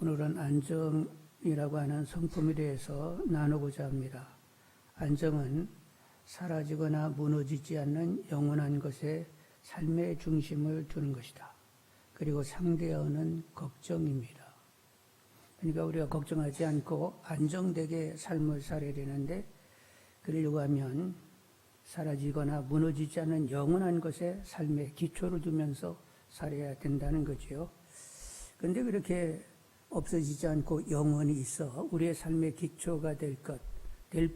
오늘은 안정이라고 하는 성품에 대해서 나누고자 합니다. 안정은 사라지거나 무너지지 않는 영원한 것에 삶의 중심을 두는 것이다. 그리고 상대하는 걱정입니다. 그러니까 우리가 걱정하지 않고 안정되게 삶을 살아야 되는데, 그러려고 하면 사라지거나 무너지지 않는 영원한 것에 삶의 기초를 두면서 살아야 된다는 거지요. 그런데 그렇게 없어지지 않고 영원히 있어 우리의 삶의 기초가 될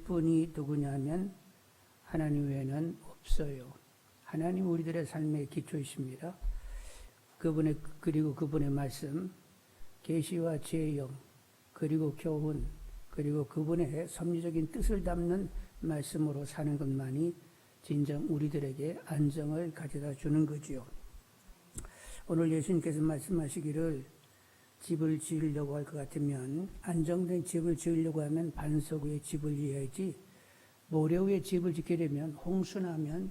분이 누구냐면 하나님 외에는 없어요. 하나님 우리들의 삶의 기초이십니다. 그리고 그분의 말씀, 계시와 지혜의 영, 그리고 교훈, 그리고 그분의 섭리적인 뜻을 담는 말씀으로 사는 것만이 진정 우리들에게 안정을 가져다 주는 거지요. 오늘 예수님께서 말씀하시기를 집을 지으려고 할 것 같으면, 안정된 집을 지으려고 하면 반석 위에 집을 지어야지, 모래 위에 집을 짓게 되면 홍수나면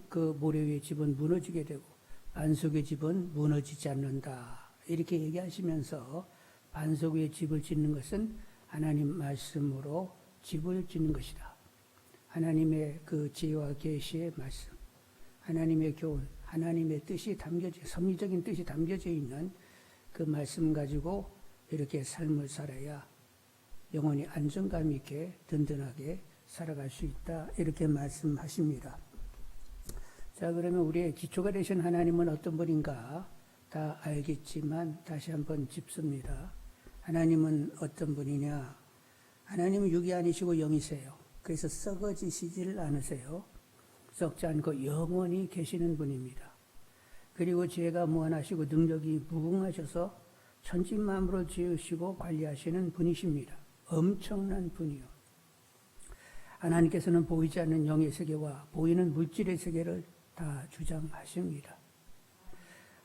그 모래 위에 집은 무너지게 되고 반석 위에 집은 무너지지 않는다. 이렇게 얘기하시면서 반석 위에 집을 짓는 것은 하나님 말씀으로 집을 짓는 것이다. 하나님의 그 지혜와 계시의 말씀, 하나님의 교훈, 하나님의 뜻이 섭리적인 뜻이 담겨져 있는 그 말씀 가지고 이렇게 삶을 살아야 영원히 안정감 있게 든든하게 살아갈 수 있다. 이렇게 말씀하십니다. 자, 그러면 우리의 기초가 되신 하나님은 어떤 분인가 다 알겠지만 다시 한번 짚습니다. 하나님은 어떤 분이냐? 하나님은 육이 아니시고 영이세요. 그래서 썩어지시질 않으세요. 썩지 않고 영원히 계시는 분입니다. 그리고 지혜가 무한하시고 능력이 무궁하셔서 천지만물을 지으시고 관리하시는 분이십니다. 엄청난 분이요. 하나님께서는 보이지 않는 영의 세계와 보이는 물질의 세계를 다 주장하십니다.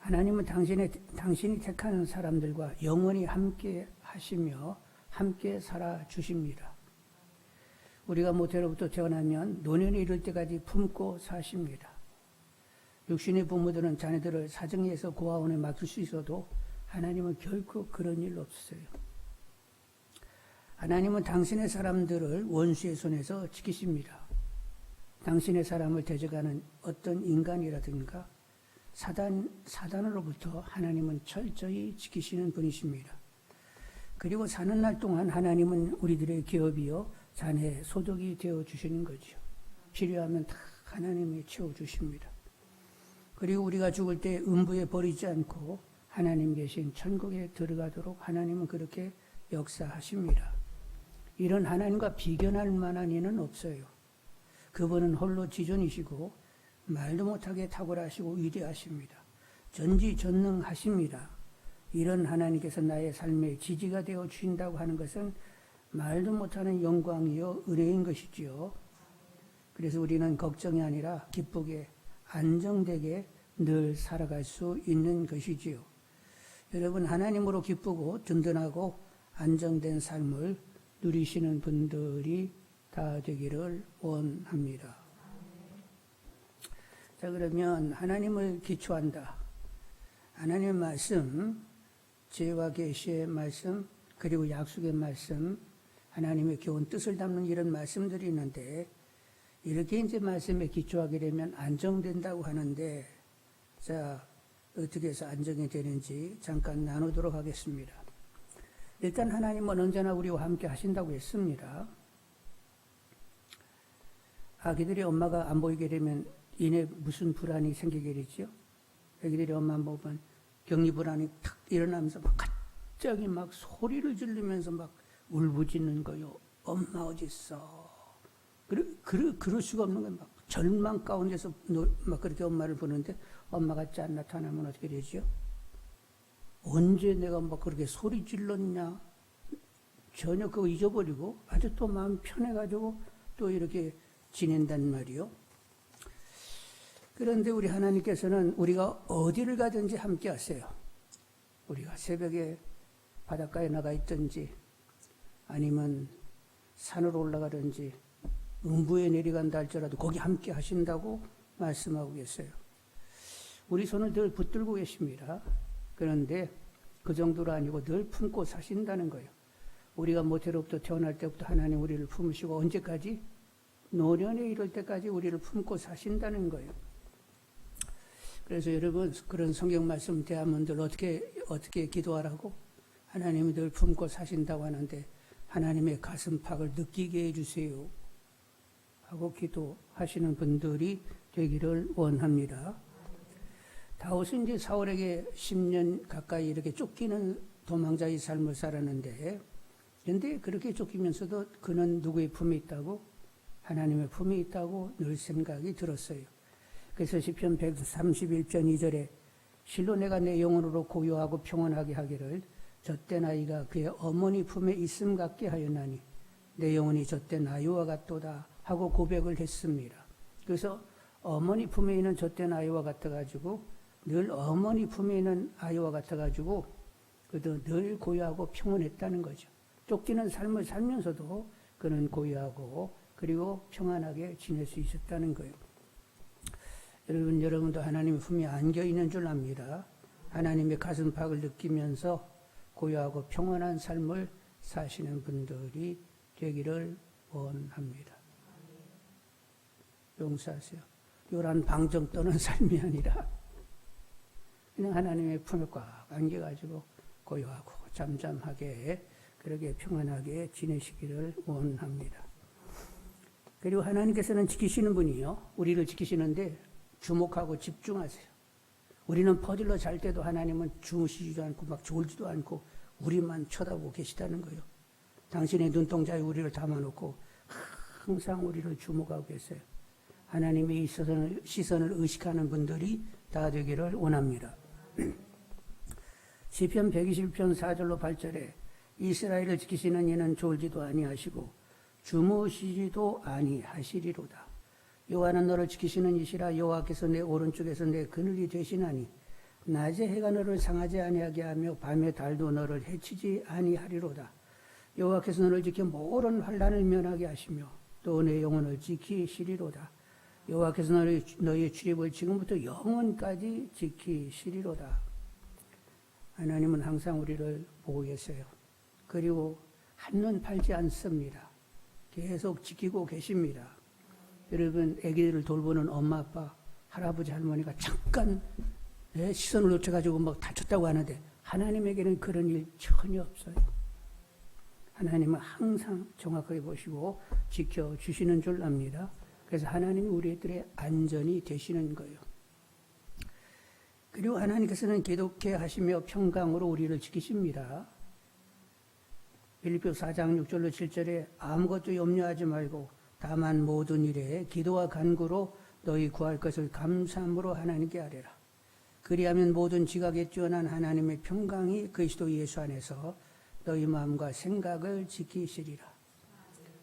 하나님은 당신이 택하는 사람들과 영원히 함께 하시며 함께 살아주십니다. 우리가 모태로부터 태어나면 노년에 이를 때까지 품고 사십니다. 육신의 부모들은 자녀들을 사정리에서 고아원에 맡길 수 있어도 하나님은 결코 그런 일 없어요. 하나님은 당신의 사람들을 원수의 손에서 지키십니다. 당신의 사람을 대적하는 어떤 인간이라든가 사단으로부터 하나님은 철저히 지키시는 분이십니다. 그리고 사는 날 동안 하나님은 우리들의 기업이요 자녀의 소득이 되어주시는 거죠. 필요하면 다 하나님이 채워주십니다. 그리고 우리가 죽을 때 음부에 버리지 않고 하나님 계신 천국에 들어가도록 하나님은 그렇게 역사하십니다. 이런 하나님과 비견할 만한 이는 없어요. 그분은 홀로 지존이시고 말도 못하게 탁월하시고 위대하십니다. 전지전능하십니다. 이런 하나님께서 나의 삶의 지지가 되어 주신다고 하는 것은 말도 못하는 영광이요 은혜인 것이지요. 그래서 우리는 걱정이 아니라 기쁘게 안정되게 늘 살아갈 수 있는 것이지요. 여러분, 하나님으로 기쁘고 든든하고 안정된 삶을 누리시는 분들이 다 되기를 원합니다. 자, 그러면 하나님을 기초한다. 하나님의 말씀, 지혜와 계시의 말씀, 그리고 약속의 말씀, 하나님의 교훈 뜻을 담는 이런 말씀들이 있는데, 이렇게 이제 말씀에 기초하게 되면 안정된다고 하는데, 자, 어떻게 해서 안정이 되는지 잠깐 나누도록 하겠습니다. 일단 하나님은 언제나 우리와 함께 하신다고 했습니다. 아기들이 엄마가 안 보이게 되면 이내 무슨 불안이 생기게 되죠? 아기들이 엄마 안 보면 격리불안이 탁 일어나면서 막 갑자기 막 소리를 지르면서 막 울부짖는 거요. 엄마 어딨어? 그럴 수가 없는 거예요. 막 절망 가운데서 막 그렇게 엄마를 부르는데 엄마가 짠 나타나면 어떻게 되죠? 언제 내가 막 그렇게 소리 질렀냐? 전혀 그거 잊어버리고 아주 또 마음 편해가지고 또 이렇게 지낸단 말이요. 그런데 우리 하나님께서는 우리가 어디를 가든지 함께 하세요. 우리가 새벽에 바닷가에 나가 있든지 아니면 산으로 올라가든지 음부에 내려간다 할지라도 거기 함께 하신다고 말씀하고 계세요. 우리 손을 늘 붙들고 계십니다. 그런데 그 정도로 아니고 늘 품고 사신다는 거예요. 우리가 모태로부터 태어날 때부터 하나님 우리를 품으시고 언제까지? 노년에 이를 때까지 우리를 품고 사신다는 거예요. 그래서 여러분 그런 성경 말씀 대하면 늘 어떻게 기도하라고? 하나님이 늘 품고 사신다고 하는데 하나님의 가슴팍을 느끼게 해주세요 하고 기도하시는 분들이 되기를 원합니다. 다윗은 이제 사울에게 10년 가까이 이렇게 쫓기는 도망자의 삶을 살았는데, 그런데 그렇게 쫓기면서도 그는 누구의 품에 있다고? 하나님의 품에 있다고 늘 생각이 들었어요. 그래서 시편 131편 2절에 실로 내가 내 영혼으로 고요하고 평온하게 하기를 젖된 아이가 그의 어머니 품에 있음 같게 하였나니 내 영혼이 젖된 아이와 같도다 하고 고백을 했습니다. 그래서 어머니 품에 있는 젖된 아이와 같아가지고 늘 어머니 품에 있는 아이와 같아가지고 그도 늘 고요하고 평온했다는 거죠. 쫓기는 삶을 살면서도 그는 고요하고 그리고 평안하게 지낼 수 있었다는 거예요. 여러분도 하나님의 품에 안겨 있는 줄 압니다. 하나님의 가슴팍을 느끼면서 고요하고 평안한 삶을 사시는 분들이 되기를 원합니다. 용서하세요. 요란 방정 떠는 삶이 아니라 그냥 하나님의 품에 꽉 안겨가지고 고요하고 잠잠하게 그렇게 평안하게 지내시기를 원합니다. 그리고 하나님께서는 지키시는 분이요. 우리를 지키시는데 주목하고 집중하세요. 우리는 퍼질러 잘 때도 하나님은 주무시지도 않고 막 졸지도 않고 우리만 쳐다보고 계시다는 거예요. 당신의 눈동자에 우리를 담아놓고 항상 우리를 주목하고 계세요. 하나님의 이 시선을 의식하는 분들이 다 되기를 원합니다. 시편 121편 4절로 8절에 이스라엘을 지키시는 이는 졸지도 아니하시고 주무시지도 아니하시리로다. 여호와는 너를 지키시는 이시라. 여호와께서 내 오른쪽에서 내 그늘이 되시나니 낮에 해가 너를 상하지 아니하게 하며 밤에 달도 너를 해치지 아니하리로다. 여호와께서 너를 지켜 모든 환난을 면하게 하시며 또 내 영혼을 지키시리로다. 여호와께서 너의 출입을 지금부터 영원까지 지키시리로다. 하나님은 항상 우리를 보고 계세요. 그리고 한눈 팔지 않습니다. 계속 지키고 계십니다. 여러분 아기들을 돌보는 엄마 아빠 할아버지 할머니가 잠깐 시선을 놓쳐가지고 막 다쳤다고 하는데 하나님에게는 그런 일 전혀 없어요. 하나님은 항상 정확하게 보시고 지켜주시는 줄 압니다. 그래서 하나님이 우리들의 안전이 되시는 거예요. 그리고 하나님께서는 기독케 하시며 평강으로 우리를 지키십니다. 빌립보 4장 6절로 7절에 아무것도 염려하지 말고 다만 모든 일에 기도와 간구로 너희 구할 것을 감사함으로 하나님께 아뢰라. 그리하면 모든 지각에 뛰어난 하나님의 평강이 그리스도 예수 안에서 너희 마음과 생각을 지키시리라.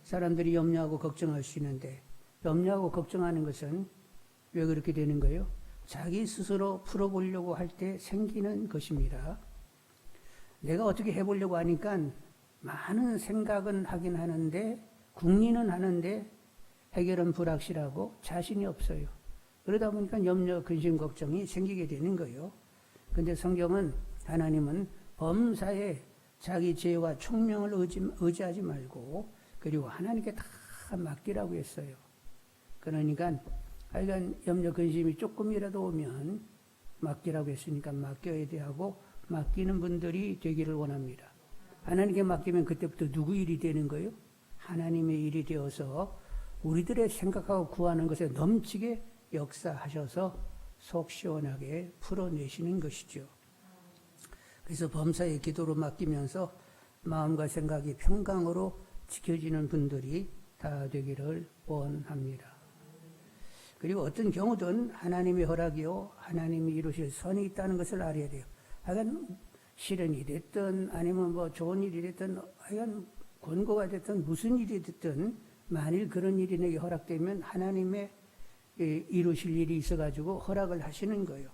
사람들이 염려하고 걱정할 수 있는데 염려하고 걱정하는 것은 왜 그렇게 되는 거예요? 자기 스스로 풀어보려고 할 때 생기는 것입니다. 내가 어떻게 해보려고 하니까 많은 생각은 하긴 하는데 궁리는 하는데 해결은 불확실하고 자신이 없어요. 그러다 보니까 염려, 근심, 걱정이 생기게 되는 거예요. 그런데 성경은 하나님은 범사에 자기 지혜와 총명을 의지하지 말고 그리고 하나님께 다 맡기라고 했어요. 그러니까 하여간 염려, 근심이 조금이라도 오면 맡기라고 했으니까 맡겨야 돼 하고 맡기는 분들이 되기를 원합니다. 하나님께 맡기면 그때부터 누구 일이 되는 거예요? 하나님의 일이 되어서 우리들의 생각하고 구하는 것에 넘치게 역사하셔서 속 시원하게 풀어내시는 것이죠. 그래서 범사의 기도로 맡기면서 마음과 생각이 평강으로 지켜지는 분들이 다 되기를 원합니다. 그리고 어떤 경우든 하나님의 허락이요 하나님이 이루실 선이 있다는 것을 알아야 돼요. 하여간 시련이 됐든 아니면 뭐 좋은 일이 됐든 하여간 권고가 됐든 무슨 일이 됐든 만일 그런 일이 내게 허락되면 하나님의 이루실 일이 있어가지고 허락을 하시는 거예요.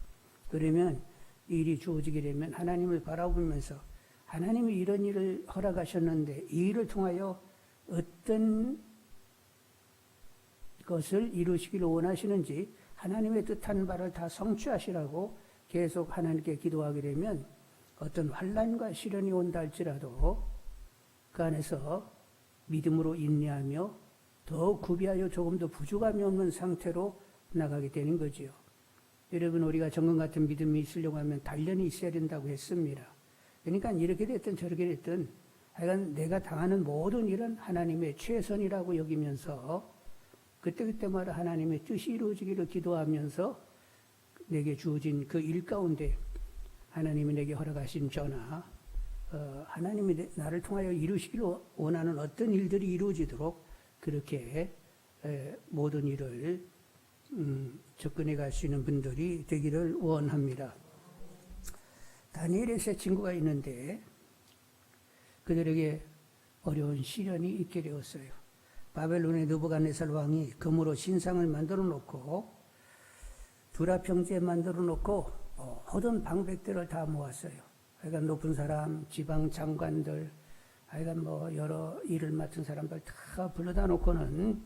그러면 일이 주어지게 되면 하나님을 바라보면서 하나님이 이런 일을 허락하셨는데 이 일을 통하여 어떤 것을 이루시기를 원하시는지 하나님의 뜻한 바를 다 성취하시라고 계속 하나님께 기도하게 되면 어떤 환난과 시련이 온다 할지라도 그 안에서 믿음으로 인내하며 더 구비하여 조금 더 부족함이 없는 상태로 나가게 되는 거지요. 여러분, 우리가 정금 같은 믿음이 있으려고 하면 단련이 있어야 된다고 했습니다. 그러니까 이렇게 됐든 저렇게 됐든 하여간 내가 당하는 모든 일은 하나님의 최선이라고 여기면서 그때그때마다 하나님의 뜻이 이루어지기를 기도하면서 내게 주어진 그 일 가운데 하나님이 내게 허락하신 전화, 하나님이 나를 통하여 이루시기를 원하는 어떤 일들이 이루어지도록 그렇게 모든 일을 접근해 갈 수 있는 분들이 되기를 원합니다. 다니엘의 세 친구가 있는데 그들에게 어려운 시련이 있게 되었어요. 바벨론의 느부갓네살 왕이 금으로 신상을 만들어 놓고 두라 평지에 만들어 놓고 모든 방백들을 다 모았어요. 하여간 높은 사람, 지방 장관들, 하여간 뭐 여러 일을 맡은 사람들 다 불러다 놓고는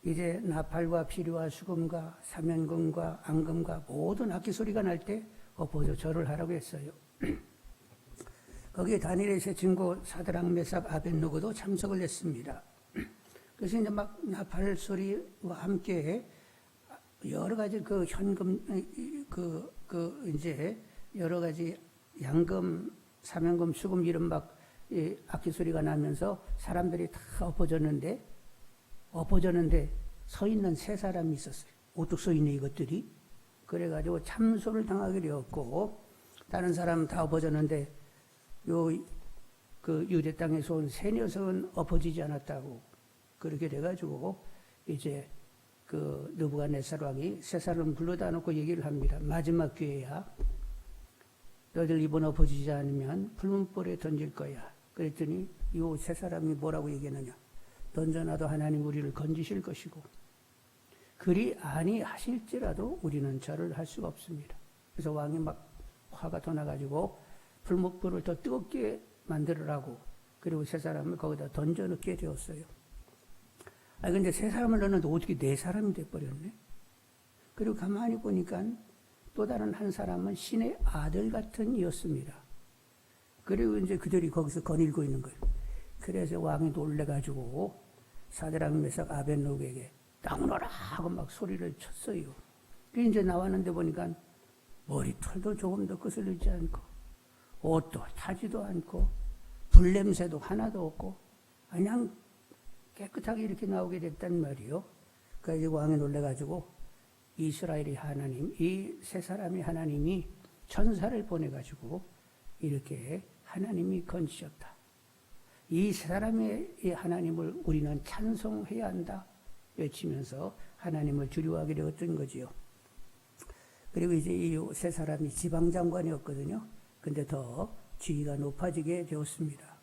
이제 나팔과 피리와 수금과 사면금과 앙금과 모든 악기 소리가 날 때 엎어져 절을 하라고 했어요. 거기에 다니엘의 세 친구 사드락, 메삭, 아벳느고도 참석을 했습니다. 그래서 이제 막 나팔 소리와 함께 여러 가지 그 현금, 이제 여러 가지 양금, 사면금, 수금 이런 막 악기 소리가 나면서 사람들이 다 엎어졌는데 서 있는 세 사람이 있었어요. 어떻게 서 있네 이것들이? 그래가지고 참소를 당하게 되었고 다른 사람 다 엎어졌는데 그 유대 땅에서 온 세 녀석은 엎어지지 않았다고 그렇게 돼가지고 이제 그 느부갓네살 왕이 세 사람 불러다 놓고 얘기를 합니다. 마지막 기회야. 너희들 이번 엎어지지 않으면 풀문불에 던질 거야. 그랬더니 이 세 사람이 뭐라고 얘기하느냐. 던져놔도 하나님 우리를 건지실 것이고 그리 아니하실지라도 우리는 절을 할 수가 없습니다. 그래서 왕이 막 화가 더 나가지고 풀무불을 더 뜨겁게 만들으라고 그리고 세 사람을 거기다 던져 넣게 되었어요. 근데 세 사람을 넣었는데 어떻게 네 사람이 돼버렸네? 그리고 가만히 보니까 또 다른 한 사람은 신의 아들 같은 이였습니다. 그리고 이제 그들이 거기서 거닐고 있는 거예요. 그래서 왕이 놀래가지고 사드락, 메삭, 아벳느고에게 나오너라 하고 막 소리를 쳤어요. 그래서 이제 나왔는데 보니까 머리털도 조금 더 거슬리지 않고 옷도 타지도 않고 불냄새도 하나도 없고 그냥 깨끗하게 이렇게 나오게 됐단 말이요. 그래서 왕이 놀래가지고 이스라엘의 하나님, 이 세 사람의 하나님이 천사를 보내가지고 이렇게 하나님이 건지셨다. 이 세 사람의 하나님을 우리는 찬송해야 한다 외치면서 하나님을 두려워하게 되었던 거지요. 그리고 이제 이 세 사람이 지방장관이었거든요. 근데 더 지위가 높아지게 되었습니다.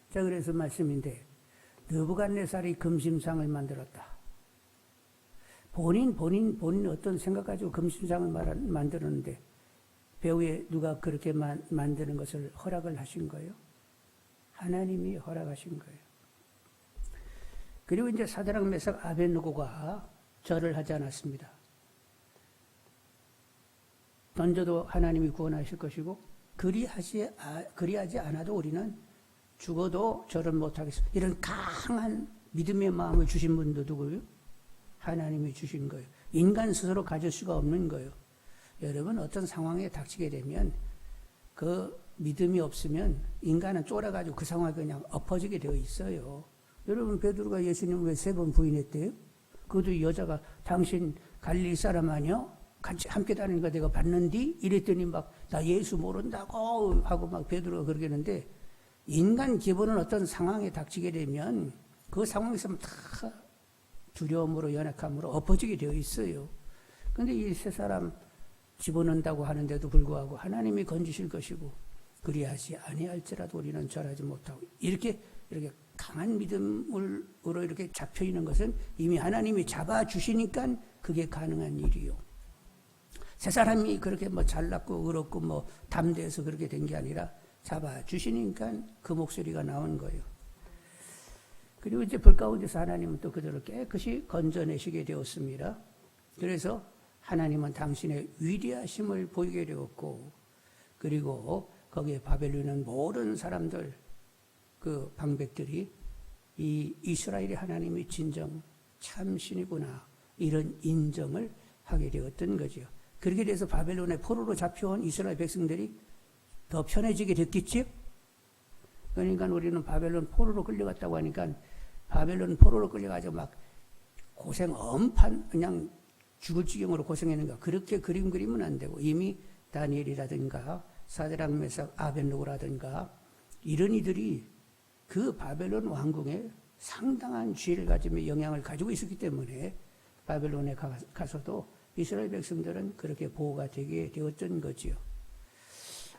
자, 그래서 말씀인데 느부갓네살이 금심상을 만들었다. 본인 어떤 생각 가지고 금심상을 만들었는데 배후에 누가 그렇게 만드는 것을 허락을 하신 거예요? 하나님이 허락하신 거예요. 그리고 이제 사드락, 메삭, 아벳느고가 절을 하지 않았습니다. 던져도 하나님이 구원하실 것이고 그리하지 않아도 우리는 죽어도 절을 못하겠습니다. 이런 강한 믿음의 마음을 주신 분도 누구예요? 하나님이 주신 거예요. 인간 스스로 가질 수가 없는 거예요. 여러분 어떤 상황에 닥치게 되면 그 믿음이 없으면 인간은 쫄아가지고 그 상황에 그냥 엎어지게 되어 있어요. 여러분 베드로가 예수님을 왜 3번 부인했대요? 그것도 여자가 당신 갈릴리 사람 아니요? 같이 함께 다니는 거 내가 봤는디? 이랬더니 막 나 예수 모른다고 하고 막 베드로가 그러게 했는데 인간 기본은 어떤 상황에 닥치게 되면 그 상황에서 다 두려움으로 연약함으로 엎어지게 되어 있어요. 그런데 이 세 사람 집어넣는다고 하는데도 불구하고 하나님이 건지실 것이고 그리하지 아니할지라도 우리는 절하지 못하고 이렇게 강한 믿음으로 이렇게 잡혀 있는 것은 이미 하나님이 잡아주시니까 그게 가능한 일이요. 세 사람이 그렇게 뭐 잘났고 의롭고 뭐 담대해서 그렇게 된 게 아니라 잡아주시니까 그 목소리가 나온 거예요. 그리고 이제 불 가운데서 하나님은 또 그들을 깨끗이 건져내시게 되었습니다. 그래서 하나님은 당신의 위대하심을 보이게 되었고 그리고 거기에 바벨론에 있는 모든 사람들, 그 방백들이 이 이스라엘의 하나님이 진정 참신이구나, 이런 인정을 하게 되었던 거죠. 그렇게 돼서 바벨론의 포로로 잡혀온 이스라엘 백성들이 더 편해지게 됐겠지요. 그러니까 우리는 바벨론 포로로 끌려갔다고 하니까 바벨론 포로로 끌려가지고 막 고생 엄판 그냥 죽을 지경으로 고생했는가, 그렇게 그림 그리면 안 되고, 이미 다니엘이라든가 사드락 메삭 아벳느고라든가 이런 이들이 그 바벨론 왕궁에 상당한 지혜를 가지며 영향을 가지고 있었기 때문에 바벨론에 가서도 이스라엘 백성들은 그렇게 보호가 되게 되었던 거지요.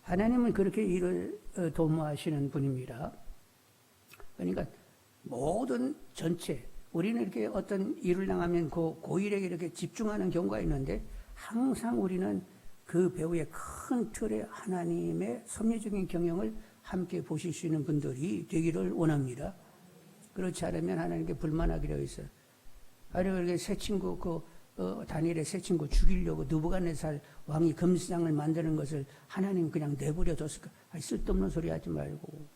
하나님은 그렇게 일을 도모하시는 분입니다. 그러니까 모든 전체, 우리는 이렇게 어떤 일을 당하면 그 일에게 이렇게 집중하는 경우가 있는데, 항상 우리는 그 배후의 큰 틀에 하나님의 섭리적인 경영을 함께 보실 수 있는 분들이 되기를 원합니다. 그렇지 않으면 하나님께 불만하게 되어 있어요. 아니, 새 친구, 다니엘의 새 친구 죽이려고 느부갓네살 왕이 금상을 만드는 것을 하나님 그냥 내버려 뒀을까? 쓸데없는 소리 하지 말고.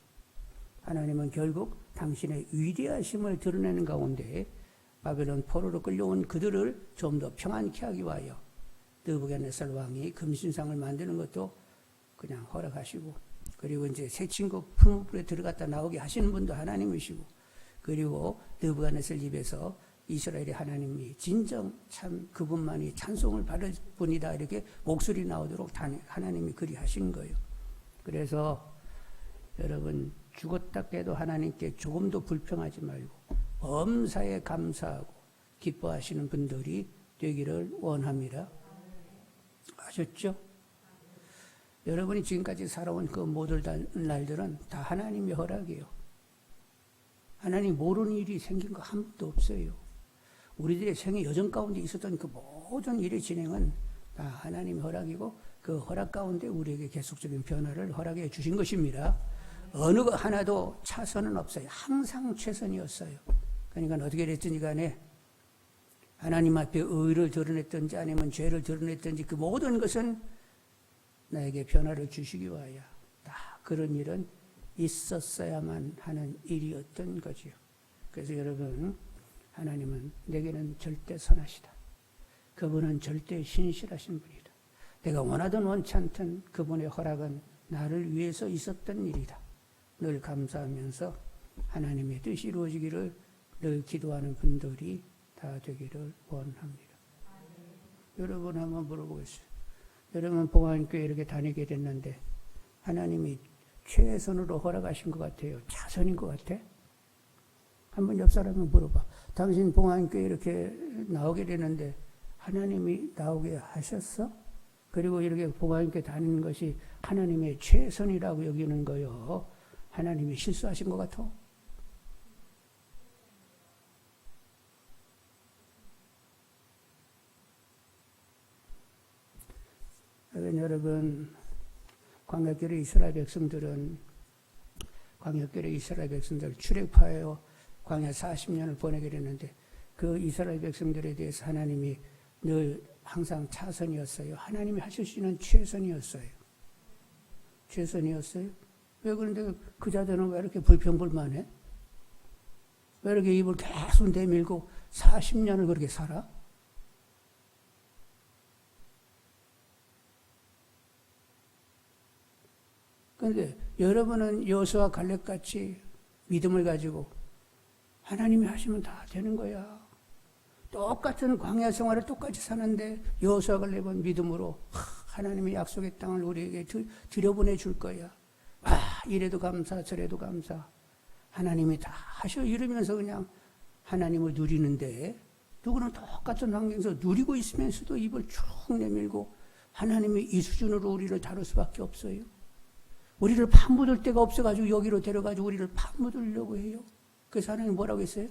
하나님은 결국 당신의 위대하심을 드러내는 가운데 바벨론 포로로 끌려온 그들을 좀 더 평안케 하기 위하여 느부갓네살 왕이 금신상을 만드는 것도 그냥 허락하시고, 그리고 이제 새 친구 풀무불에 들어갔다 나오게 하시는 분도 하나님이시고, 그리고 느부갓네살 입에서 이스라엘의 하나님이 진정 참 그분만이 찬송을 받을 분이다, 이렇게 목소리 나오도록 하나님이 그리 하신 거예요. 그래서 여러분, 죽었다 깨도 하나님께 조금도 불평하지 말고 범사에 감사하고 기뻐하시는 분들이 되기를 원합니다. 아셨죠? 여러분이 지금까지 살아온 그 모든 날들은 다 하나님의 허락이에요. 하나님 모르는 일이 생긴 거 한 번도 없어요. 우리들의 생애 여정 가운데 있었던 그 모든 일의 진행은 다 하나님의 허락이고, 그 허락 가운데 우리에게 계속적인 변화를 허락해 주신 것입니다. 어느 거 하나도 차선은 없어요. 항상 최선이었어요. 그러니까 어떻게 됐든지 간에 하나님 앞에 의를 드러냈든지 아니면 죄를 드러냈든지 그 모든 것은 나에게 변화를 주시기 위하여 다 그런 일은 있었어야만 하는 일이었던 거지요. 그래서 여러분, 하나님은 내게는 절대 선하시다. 그분은 절대 신실하신 분이다. 내가 원하든 원치 않든 그분의 허락은 나를 위해서 있었던 일이다. 늘 감사하면서 하나님의 뜻이 이루어지기를 늘 기도하는 분들이 다 되기를 원합니다. 여러분 한번 물어보겠어요. 여러분 봉안교회 이렇게 다니게 됐는데 하나님이 최선으로 허락하신 것 같아요? 차선인 것 같아? 한번 옆 사람을 물어봐. 당신 봉안교회 이렇게 나오게 되는데 하나님이 나오게 하셨어? 그리고 이렇게 봉안교회 다니는 것이 하나님의 최선이라고 여기는 거요, 하나님이 실수하신 것 같아? 여러분, 광야길의 이스라엘 백성들은 광야길의 이스라엘 백성들 출애굽하여 광야 40년을 보내게 됐는데 그 이스라엘 백성들에 대해서 하나님이 늘 항상 차선이었어요. 하나님이 하실 수 있는 최선이었어요. 최선이었어요. 왜 그런데 그 자들은 왜 이렇게 불평불만해? 왜 이렇게 입을 계속 내밀고 40년을 그렇게 살아? 그런데 여러분은 여호수아 갈렙같이 믿음을 가지고 하나님이 하시면 다 되는 거야. 똑같은 광야 생활을 똑같이 사는데 여호수아 갈렙은 믿음으로 하나님의 약속의 땅을 우리에게 들여보내 줄 거야. 이래도 감사 저래도 감사. 하나님이 다 하셔 이러면서 그냥 하나님을 누리는데, 누구는 똑같은 환경에서 누리고 있으면서도 입을 쭉 내밀고 하나님이 이 수준으로 우리를 다룰 수밖에 없어요. 우리를 파묻을 데가 없어가지고 여기로 데려가지고 우리를 파묻으려고 해요. 그래서 하나님 뭐라고 했어요?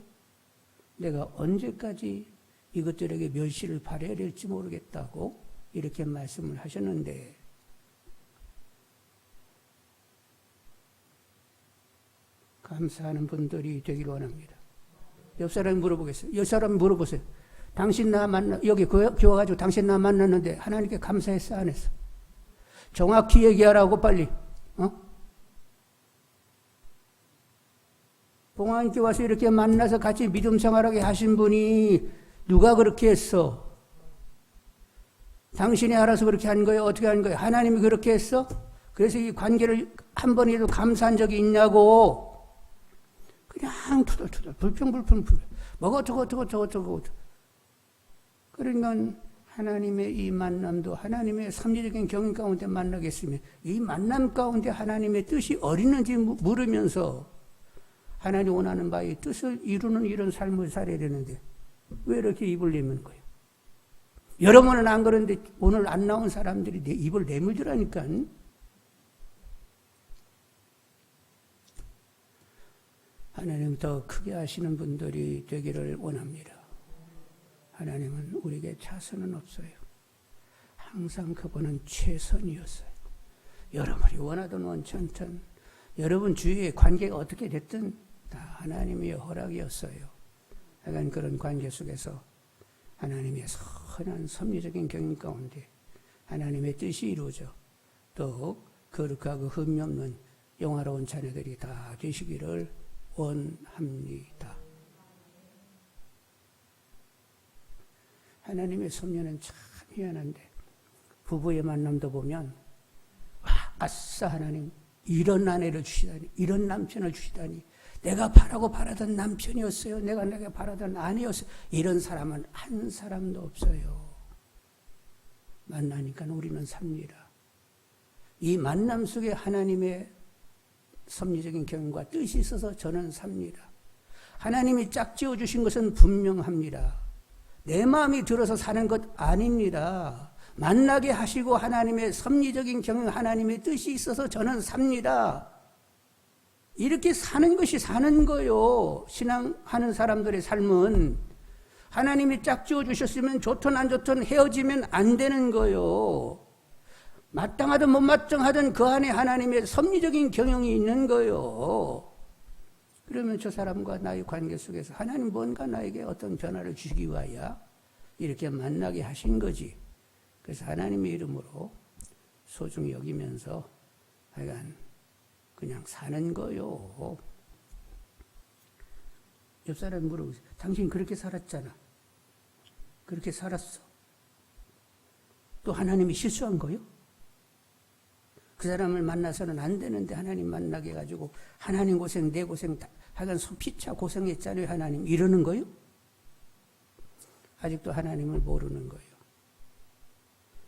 내가 언제까지 이것들에게 멸시를 발해야 될지 모르겠다고 이렇게 말씀을 하셨는데, 감사하는 분들이 되기를 원합니다. 옆 사람이 물어보겠어요. 옆 사람이 물어보세요. 당신 나 만나, 여기 교회 와가지고 당신 나 만났는데 하나님께 감사했어, 안 했어? 정확히 얘기하라고 빨리. 봉황께 와서 이렇게 만나서 같이 믿음 생활하게 하신 분이 누가 그렇게 했어? 당신이 알아서 그렇게 한 거예요? 어떻게 한 거예요? 하나님이 그렇게 했어? 그래서 이 관계를 한 번이라도 감사한 적이 있냐고. 그냥 투덜투덜 불평 뭐가 어쩌고 그러니까 하나님의 이 만남도 하나님의 섭리적인 경영 가운데 만나겠으면 이 만남 가운데 하나님의 뜻이 어딨는지 물으면서 하나님 원하는 바의 뜻을 이루는 이런 삶을 살아야 되는데 왜 이렇게 입을 내미는 거예요? 여러분은 안 그런데 오늘 안 나온 사람들이 내 입을 내밀더라니까. 하나님 더 크게 하시는 분들이 되기를 원합니다. 하나님은 우리에게 차선은 없어요. 항상 그분은 최선이었어요. 여러분이 원하든 원치 않든 여러분 주위의 관계가 어떻게 됐든 다 하나님의 허락이었어요. 약간 그런 관계 속에서 하나님의 선한 섭리적인 경영 가운데 하나님의 뜻이 이루어져 또 거룩하고 흠이 없는 영화로운 자녀들이 다 되시기를 원합니다. 하나님의 섭리는 참 희한한데 부부의 만남도 보면 아싸 하나님 이런 아내를 주시다니 이런 남편을 주시다니 내가 바라던 남편이었어요. 내가 바라던 아내였어요. 이런 사람은 한 사람도 없어요. 만나니까 우리는 삽니다. 이 만남 속에 하나님의 섭리적인 경험과 뜻이 있어서 저는 삽니다. 하나님이 짝지어 주신 것은 분명합니다. 내 마음이 들어서 사는 것 아닙니다. 만나게 하시고 하나님의 섭리적인 경영, 하나님의 뜻이 있어서 저는 삽니다. 이렇게 사는 것이 사는 거요. 신앙하는 사람들의 삶은 하나님이 짝지어 주셨으면 좋든 안 좋든 헤어지면 안 되는 거요. 마땅하든 못 마땅하든 그 안에 하나님의 섭리적인 경영이 있는 거요. 그러면 저 사람과 나의 관계 속에서 하나님 뭔가 나에게 어떤 변화를 주시기 위하여 이렇게 만나게 하신 거지. 그래서 하나님의 이름으로 소중히 여기면서 하여간 그냥 사는 거요. 옆 사람이 물어보세요. 당신 그렇게 살았잖아. 그렇게 살았어. 또 하나님이 실수한 거요? 그 사람을 만나서는 안 되는데 하나님 만나게 해가지고 하나님 고생 내 고생 다 하여간 피차 고생했잖아요. 하나님 이러는 거요? 아직도 하나님을 모르는 거예요.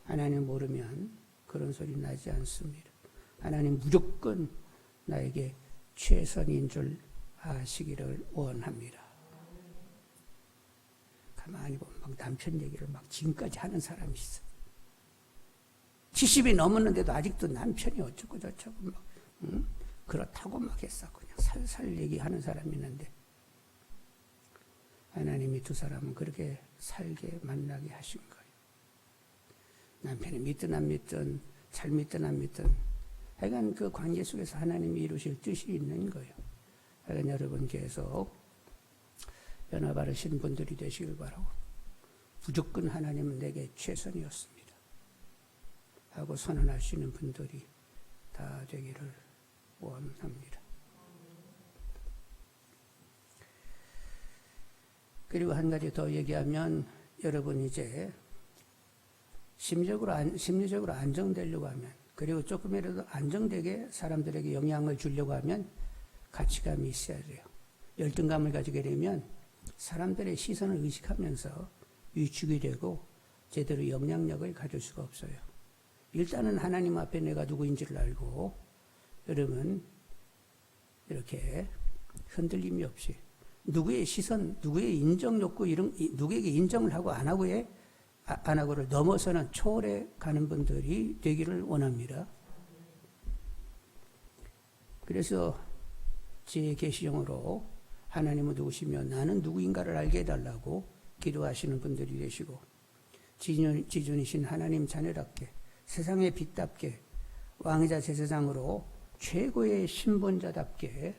하나님 모르면 그런 소리 나지 않습니다. 하나님 무조건 나에게 최선인 줄 아시기를 원합니다. 가만히 보면 막 남편 얘기를 막 지금까지 하는 사람이 있어. 70이 넘었는데도 아직도 남편이 어쩌고 저쩌고 막 그렇다고 막 했어. 그냥 살살 얘기하는 사람이 있는데 하나님이 두 사람은 그렇게 살게 만나게 하신 거예요. 남편이 믿든 안 믿든 잘 믿든 안 믿든 하여간 그 관계 속에서 하나님이 이루실 뜻이 있는 거예요. 하여간 여러분 계속 변화받으신 분들이 되시길 바라고 무조건 하나님은 내게 최선이었습니다 하고 선언할 수 있는 분들이 다 되기를 원합니다. 그리고 한 가지 더 얘기하면 여러분 이제 심리적으로 안정되려고 하면 그리고 조금이라도 안정되게 사람들에게 영향을 주려고 하면 가치감이 있어야 돼요. 열등감을 가지게 되면 사람들의 시선을 의식하면서 위축이 되고 제대로 영향력을 가질 수가 없어요. 일단은 하나님 앞에 내가 누구인지를 알고 여러분 이렇게 흔들림이 없이 누구의 시선, 누구의 인정 욕구 이런 누구에게 인정을 하고 안 하고를 넘어서는 초월해 가는 분들이 되기를 원합니다. 그래서 제 계시형으로 하나님은 누구시며 나는 누구인가를 알게 해달라고 기도하시는 분들이 되시고 지존이신 하나님 자녀답게 세상의 빛답게 왕이자 제사장으로 최고의 신분자답게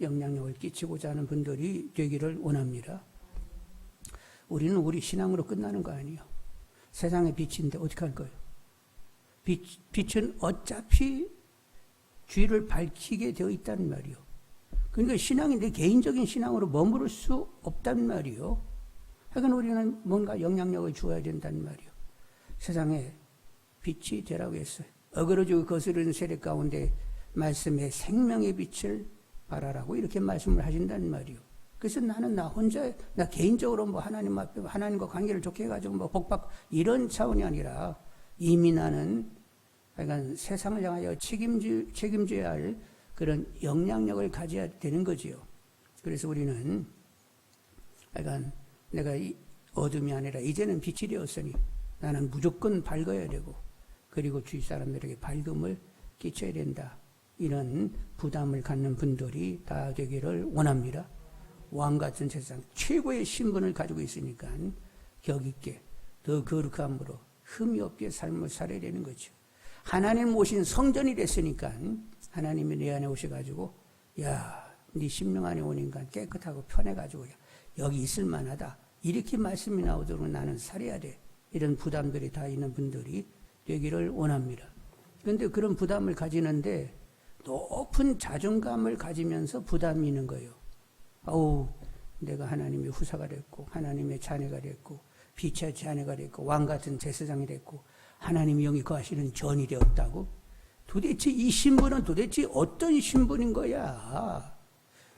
영향력을 끼치고자 하는 분들이 되기를 원합니다. 우리는 우리 신앙으로 끝나는 거 아니에요. 세상의 빛인데 어떻게 할 거예요? 빛은 어차피 주위를 밝히게 되어 있단 말이요. 그러니까 신앙이 내 개인적인 신앙으로 머무를 수 없단 말이요. 그러니까 우리는 뭔가 영향력을 주어야 된단 말이요. 세상에 빛이 되라고 했어요. 어그러지고 거스르는 세력 가운데 말씀에 생명의 빛을 발하라고 이렇게 말씀을 하신단 말이요. 그래서 나는 나 혼자, 나 개인적으로 뭐 하나님 앞에, 하나님과 관계를 좋게 해가지고 뭐 복받, 이런 차원이 아니라 이미 나는 그러니까 세상을 향하여 책임져야 할 그런 영향력을 가져야 되는 거지요. 그래서 우리는 그러니까 내가 어둠이 아니라 이제는 빛이 되었으니 나는 무조건 밝아야 되고 그리고 주위 사람들에게 밝음을 끼쳐야 된다. 이런 부담을 갖는 분들이 다 되기를 원합니다. 왕같은 세상 최고의 신분을 가지고 있으니까 격 있게 더 거룩함으로 흠이 없게 삶을 살아야 되는 거죠. 하나님 오신 성전이 됐으니까 하나님이 내 안에 오셔가지고 야, 네 심령 안에 온 인간 깨끗하고 편해가지고 여기 있을 만하다. 이렇게 말씀이 나오도록 나는 살아야 돼. 이런 부담들이 다 있는 분들이 되기를 원합니다. 그런데 그런 부담을 가지는데 높은 자존감을 가지면서 부담이 있는 거예요. 아우, 내가 하나님의 후사가 됐고 하나님의 자녀가 됐고 빛의 자녀가 됐고 왕같은 제사장이 됐고 하나님의 영이 거하시는 전이 되었다고? 도대체 이 신분은 도대체 어떤 신분인 거야?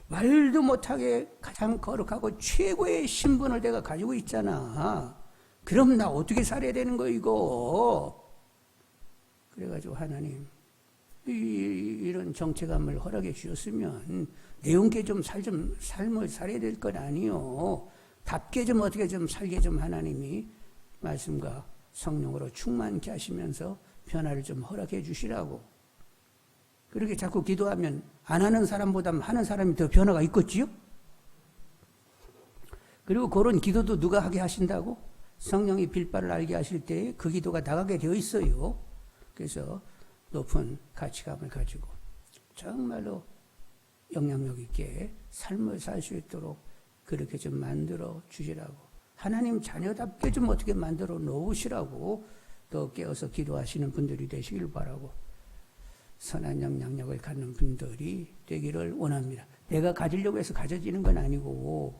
말도 못하게 가장 거룩하고 최고의 신분을 내가 가지고 있잖아. 그럼 나 어떻게 살아야 되는 거야 이거? 그래가지고 하나님 이런 정체감을 허락해 주셨으면 내용께 좀 삶을 살아야 될 건 아니요. 답게 좀 어떻게 좀 살게 좀 하나님이 말씀과 성령으로 충만케 하시면서 변화를 좀 허락해 주시라고. 그렇게 자꾸 기도하면 안 하는 사람보다 하는 사람이 더 변화가 있겠지요? 그리고 그런 기도도 누가 하게 하신다고? 성령이 빌바를 알게 하실 때 그 기도가 나가게 되어 있어요. 그래서 높은 가치감을 가지고 정말로 영향력 있게 삶을 살 수 있도록 그렇게 좀 만들어 주시라고. 하나님 자녀답게 좀 어떻게 만들어 놓으시라고 또 깨어서 기도하시는 분들이 되시길 바라고 선한 영향력을 갖는 분들이 되기를 원합니다. 내가 가지려고 해서 가져지는 건 아니고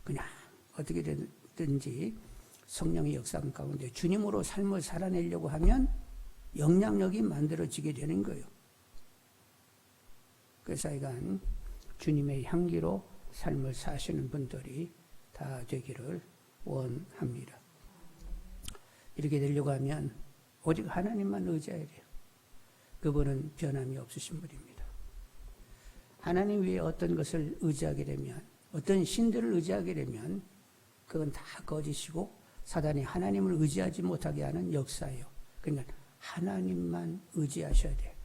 그냥 어떻게 되든지 성령의 역사 가운데 주님으로 삶을 살아내려고 하면 영향력이 만들어지게 되는 거예요. 그래서 이건 주님의 향기로 삶을 사시는 분들이 다 되기를 원합니다. 이렇게 되려고 하면 오직 하나님만 의지해야 돼요. 그분은 변함이 없으신 분입니다. 하나님 위에 어떤 것을 의지하게 되면, 어떤 신들을 의지하게 되면 그건 다 거짓이고 사단이 하나님을 의지하지 못하게 하는 역사예요. 그러니까 하나님만 의지하셔야 돼요.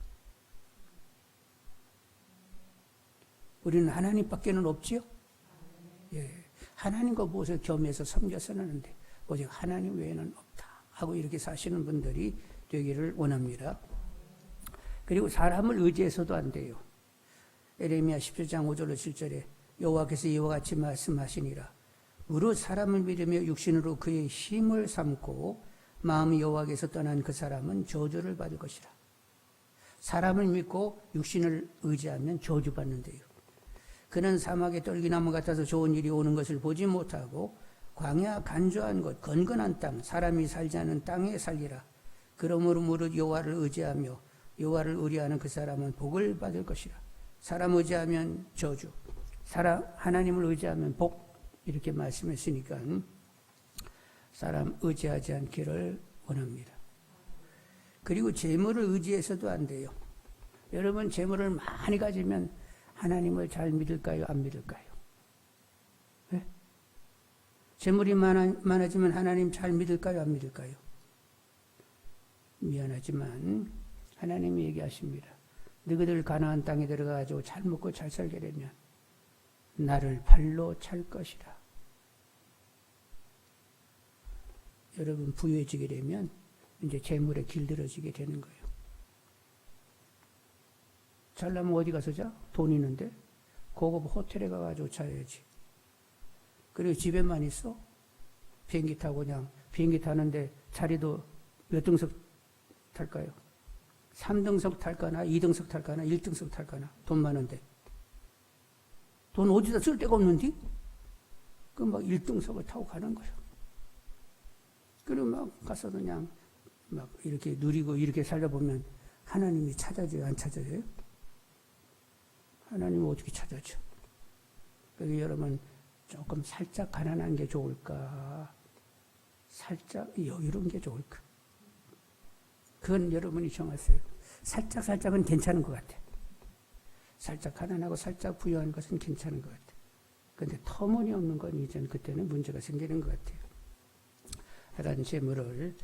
우리는 하나님밖에는 없지요? 예. 하나님과 무엇을 겸해서 섬겨서는 하는데 오직 하나님 외에는 없다 하고 이렇게 사시는 분들이 되기를 원합니다. 그리고 사람을 의지해서도 안 돼요. 에레미야 17장 5절로 7절에 여호와께서 이와 같이 말씀하시니라. 무릇 사람을 믿으며 육신으로 그의 힘을 삼고 마음이 여호와께서 떠난 그 사람은 저주를 받을 것이라. 사람을 믿고 육신을 의지하면 저주받는데요. 그는 사막의 떨기나무 같아서 좋은 일이 오는 것을 보지 못하고 광야 간조한 곳 건건한 땅 사람이 살지 않은 땅에 살리라. 그러므로 무릇 여호와를 의지하며 여호와를 의뢰하는 그 사람은 복을 받을 것이라. 사람 의지하면 저주, 하나님을 의지하면 복, 이렇게 말씀했으니까 사람 의지하지 않기를 원합니다. 그리고 재물을 의지해서도 안 돼요. 여러분 재물을 많이 가지면 하나님을 잘 믿을까요? 안 믿을까요? 네? 재물이 많아지면 하나님 잘 믿을까요? 안 믿을까요? 미안하지만 하나님이 얘기하십니다. 너희들 가나안 땅에 들어가가지고 잘 먹고 잘 살게 되면 나를 발로 찰 것이라. 여러분 부유해지게 되면 이제 재물에 길들어지게 되는 거예요. 잘나면 어디 가서 자? 돈 있는데 고급 호텔에 가가지고 자야지. 그리고 집에만 있어? 비행기 타고 그냥 비행기 타는데 자리도 몇 등석 탈까요? 3등석 탈까나 2등석 탈까나 1등석 탈까나 돈 많은데 돈 어디다 쓸 데가 없는데 그 막 1등석을 타고 가는 거예요. 그리고 막 가서 그냥 막 이렇게 누리고 이렇게 살다 보면 하나님이 찾아져요? 안 찾아져요? 하나님은 어떻게 찾아져? 그래서 여러분 조금 살짝 가난한 게 좋을까? 살짝 여유로운 게 좋을까? 그건 여러분이 정하세요. 살짝은 괜찮은 것 같아. 살짝 가난하고 살짝 부유한 것은 괜찮은 것 같아. 그런데 터무니없는 건 이제는 그때는 문제가 생기는 것 같아요. 하나님 재물을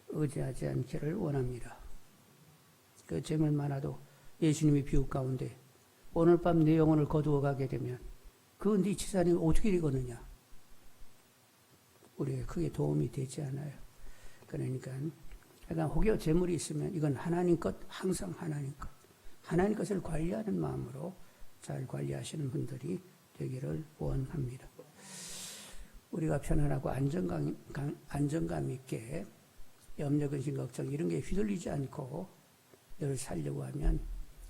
의지하지 않기를 원합니다. 그 재물 많아도 예수님이 비유 가운데 오늘 밤 내 영혼을 거두어 가게 되면 그 네 재산이 어떻게 되겠느냐? 우리에게 크게 도움이 되지 않아요. 그러니까 혹여 재물이 있으면 이건 하나님 것, 항상 하나님 것. 하나님 것을 관리하는 마음으로 잘 관리하시는 분들이 되기를 원합니다. 우리가 편안하고 안정감 있게 염려, 근심, 걱정 이런 게 휘둘리지 않고 늘 살려고 하면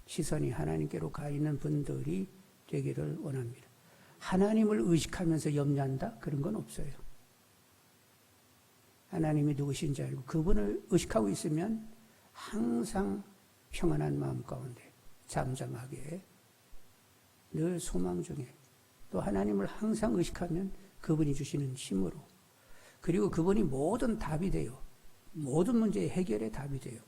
시선이 하나님께로 가 있는 분들이 되기를 원합니다. 하나님을 의식하면서 염려한다? 그런 건 없어요. 하나님이 누구신지 알고 그분을 의식하고 있으면 항상 평안한 마음 가운데 잠잠하게 늘 소망 중에 또 하나님을 항상 의식하면 그분이 주시는 힘으로 그리고 그분이 모든 답이 돼요. 모든 문제의 해결의 답이 돼요.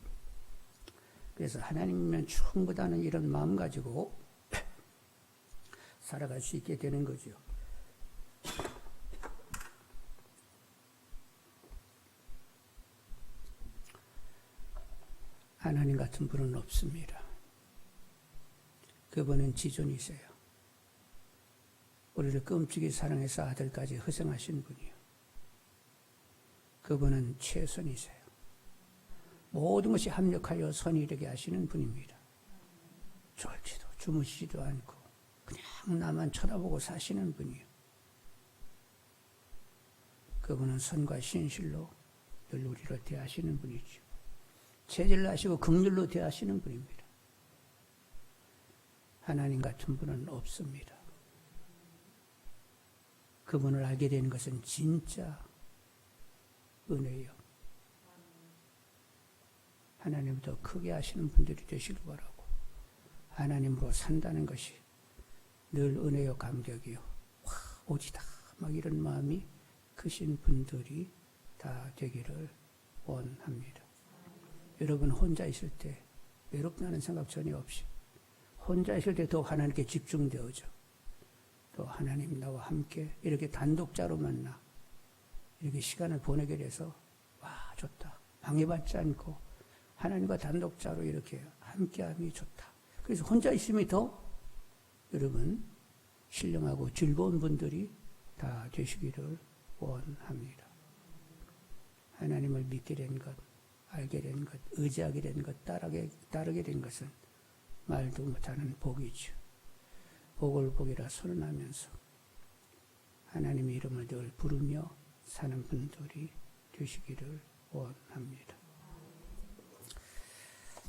그래서 하나님이면 충분하다는 이런 마음 가지고 살아갈 수 있게 되는 거죠. 하나님 같은 분은 없습니다. 그분은 지존이세요. 우리를 끔찍이 사랑해서 아들까지 희생하신 분이요. 그분은 최선이세요. 모든 것이 합력하여 선이 되게 하시는 분입니다. 졸지도 주무시지도 않고 그냥 나만 쳐다보고 사시는 분이요. 그분은 선과 신실로 늘 우리를 대하시는 분이죠. 체질을 하시고 긍휼로 대하시는 분입니다. 하나님 같은 분은 없습니다. 그분을 알게 되는 것은 진짜 은혜요. 하나님을 더 크게 하시는 분들이 되시길 바라고 하나님으로 산다는 것이 늘 은혜요 감격이요. 와 오지다 막 이런 마음이 크신 분들이 다 되기를 원합니다. 여러분 혼자 있을 때 외롭다는 생각 전혀 없이 혼자 있을 때 더 하나님께 집중되어져. 또 하나님 나와 함께 이렇게 단독자로 만나 이렇게 시간을 보내게 돼서 와 좋다. 방해받지 않고 하나님과 단독자로 이렇게 함께함이 좋다. 그래서 혼자 있음이 더 여러분 신령하고 즐거운 분들이 다 되시기를 원합니다. 하나님을 믿게 된 것, 알게 된 것, 의지하게 된 것, 따르게 된 것은 말도 못하는 복이죠. 복을 복이라 선언하면서 하나님의 이름을 늘 부르며 사는 분들이 되시기를 원합니다.